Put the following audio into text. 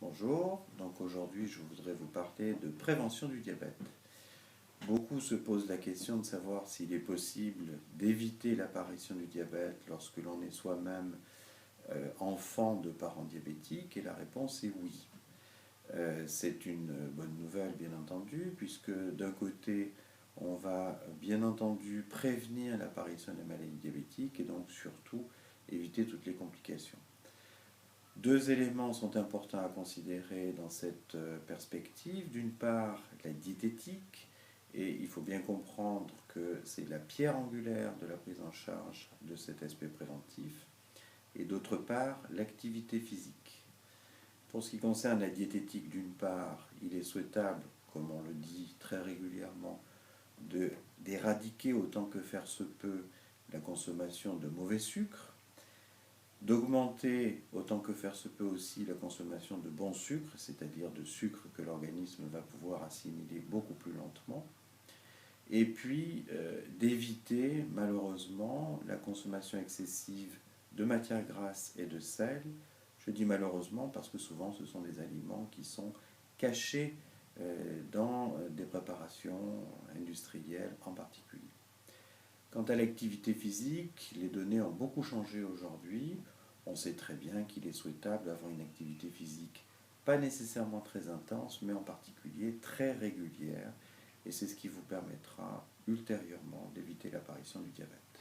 Bonjour, donc aujourd'hui je voudrais vous parler de prévention du diabète. Beaucoup se posent la question de savoir s'il est possible d'éviter l'apparition du diabète lorsque l'on est soi-même enfant de parents diabétiques, et la réponse est oui. C'est une bonne nouvelle bien entendu, puisque d'un côté on va bien entendu prévenir l'apparition des maladies diabétiques et donc surtout éviter toutes les complications. Deux éléments sont importants à considérer dans cette perspective. D'une part, la diététique, et il faut bien comprendre que c'est la pierre angulaire de la prise en charge de cet aspect préventif. Et d'autre part, l'activité physique. Pour ce qui concerne la diététique, d'une part, il est souhaitable, comme on le dit très régulièrement, d'éradiquer autant que faire se peut la consommation de mauvais sucres, d'augmenter autant que faire se peut aussi la consommation de bons sucres, c'est-à-dire de sucres que l'organisme va pouvoir assimiler beaucoup plus lentement, et puis d'éviter malheureusement la consommation excessive de matières grasses et de sel. Je dis malheureusement parce que souvent ce sont des aliments qui sont cachés dans des préparations industrielles en particulier. Quant à l'activité physique, les données ont beaucoup changé aujourd'hui. On sait très bien qu'il est souhaitable d'avoir une activité physique pas nécessairement très intense, mais en particulier très régulière. Et c'est ce qui vous permettra ultérieurement d'éviter l'apparition du diabète.